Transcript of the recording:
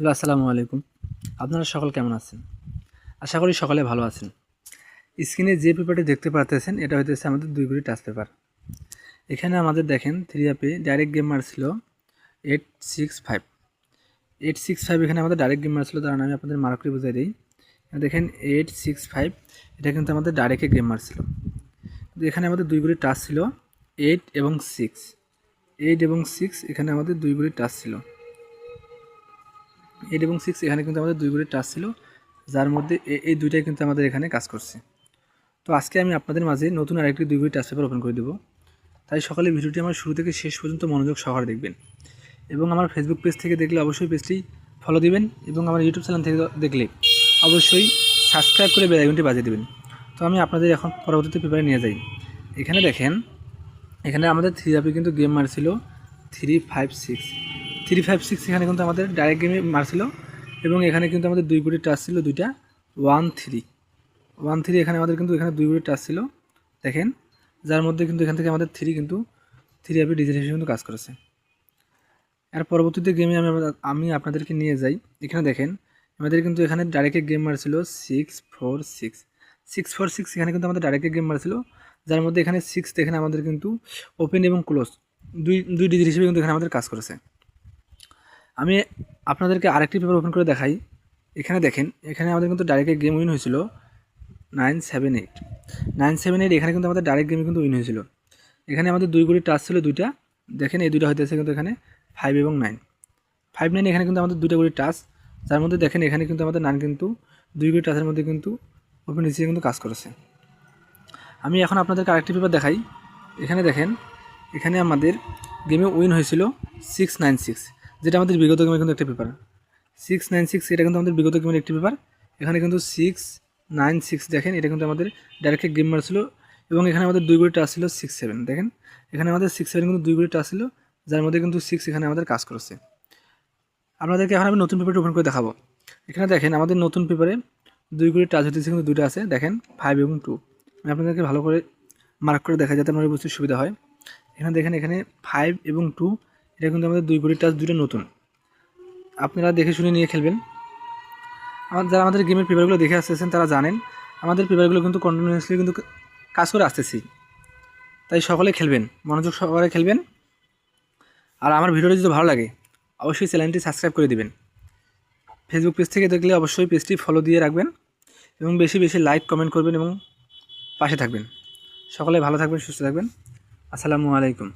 Hello, আসসালামু আলাইকুম। আপনারা সকল কেমন আছেন? আশা করি সকলে ভালো আছেন। স্ক্রিনে যে পেপারটি দেখতে পারতেছেন এটা হইতেছে আমাদের 2 গুরি টাচ পেপার। এখানে আমাদের দেখেন 3 অ্যাপে ডাইরেক্ট গেম মারছিল 865। 865 এখানে আমাদের ডাইরেক্ট গেম মারছিল, দাঁড়ান আমি আপনাদের মার্ক করে বুঝিয়ে দেই। দেখেন 865 এটা কিন্তু আমাদের ডাইরেক্টে গেম মারছিল। এখানে আমাদের 2 গুরি টাচ ছিল 8 এবং 6। 8 এবং 6 এখানে আমাদের 2 গুরি টাচ ছিল। 8 এবং 6 এখানে কিন্তু আমাদের 2 গুরি টাচ ছিল, যার মধ্যে এই দুইটাই কিন্তু আমাদের এখানে কাজ করছে। তো আজকে আমি আপনাদের মাঝে নতুন আরেকটি 2 গুরি টাচ পেপার ওপেন করে দেবো। তাই সকালে ভিডিওটি আমার শুরু থেকে শেষ পর্যন্ত মনোযোগ সহকারে দেখবেন এবং আমার ফেসবুক পেজ থেকে দেখলে অবশ্যই পেজটি ফলো দিবেন এবং আমার ইউটিউব চ্যানেল থেকে দেখলে অবশ্যই সাবস্ক্রাইব করে বেল আইকনটি বাজিয়ে দেবেন। তো আমি আপনাদের এখন পরবর্তীতে পেপারে নিয়ে যাই। এখানে দেখেন, এখানে আমাদের 3 অ্যাপে কিন্তু গেম মারছিল 356। 356 এখানে কিন্তু আমাদের ডাইরেক্ট গেমে মারছিল এবং এখানে কিন্তু আমাদের 2 গুরি টাচ ছিল দুইটা 13 এখানে আমাদের কিন্তু এখানে 2 গুরি টাচ ছিল দেখেন, যার মধ্যে কিন্তু এখান থেকে আমাদের 3 কিন্তু 3 অ্যাপে ডিজিট হিসেবে কিন্তু কাজ করেছে। আর পরবর্তীতে গেমে আমি আপনাদেরকে নিয়ে যাই। এখানে দেখেন আমাদের কিন্তু এখানে ডাইরেক্ট গেম মারছিল 646 এখানে কিন্তু আমাদের ডাইরেক্ট গেম মারছিল, যার মধ্যে এখানে 6 এখানে আমাদের কিন্তু ওপেন এবং ক্লোজ দুই ডিজিট হিসেবে কিন্তু এখানে আমাদের কাজ করেছে। আমি আপনাদেরকে আরেকটি পেপার ওপেন করে দেখাই। এখানে দেখেন, এখানে আমাদের কিন্তু ডাইরেক্ট গেম উইন হয়েছিল 978 এখানে কিন্তু আমাদের ডাইরেক্ট গেমে কিন্তু উইন হয়েছিল। এখানে আমাদের 2 গুরি টাচ ছিল দুইটা, দেখেন এই দুইটা হইতেছে কিন্তু এখানে 5 এবং 9। 5 9 এখানে কিন্তু আমাদের 2টা গুরি টাচ, যার মধ্যে দেখেন এখানে কিন্তু আমাদের 9 কিন্তু 2 গুরি টাচের মধ্যে কিন্তু ওপেন হিসেবে কিন্তু কাজ করেছে। আমি এখন আপনাদেরকে আরেকটি পেপার দেখাই। এখানে দেখেন, এখানে আমাদের গেমে উইন হয়েছিল 696, যেটা আমাদের বিগত গেমের কিন্তু একটা পেপার 696, এটা কিন্তু আমাদের বিগত গেমের একটি পেপার। এখানে কিন্তু 696 দেখেন, এটা কিন্তু আমাদের ডাইরেক্ট গেম মারছিল এবং এখানে আমাদের 2 গুরি টাচ ছিল 67। দেখেন এখানে আমাদের 67 কিন্তু 2 গুরি টাচ ছিল, যার মধ্যে কিন্তু 6 এখানে আমাদের কাজ করেছে। আপনাদেরকে এখন আমি নতুন পেপারটি ওপেন করে দেখাবো। এখানে দেখেন আমাদের নতুন পেপারে 2 গুরি টাচ হতেছে কিন্তু দুইটা আছে, দেখেন 5 এবং 2। আমি আপনাদেরকে ভালো করে মার্ক করে দেখা যাতে আপনাদের বুঝতে সুবিধা হয়। এখানে দেখেন, এখানে 5 এবং 2 এটা কিন্তু আমাদের 2 গুরি টাচ, দুটো নতুন। আপনারা দেখে শুনে নিয়ে খেলবেন। যারা আমাদের গেমের পেপারগুলো দেখে আসতেছেন তারা জানেন আমাদের পেপারগুলো কিন্তু কন্টিনিউয়াসলি কিন্তু কাজ করে আসতেছি। তাই সকলে খেলবেন, মনোযোগ সহকারে খেলবেন। আর আমার ভিডিওটি যদি ভালো লাগে অবশ্যই চ্যানেলটি সাবস্ক্রাইব করে দিবেন। ফেসবুক পেজ থেকে দেখলে অবশ্যই পেজটি ফলো দিয়ে রাখবেন এবং বেশি বেশি লাইক কমেন্ট করবেন এবং পাশে থাকবেন। সকলে ভালো থাকবেন, সুস্থ থাকবেন। আসসালামু আলাইকুম।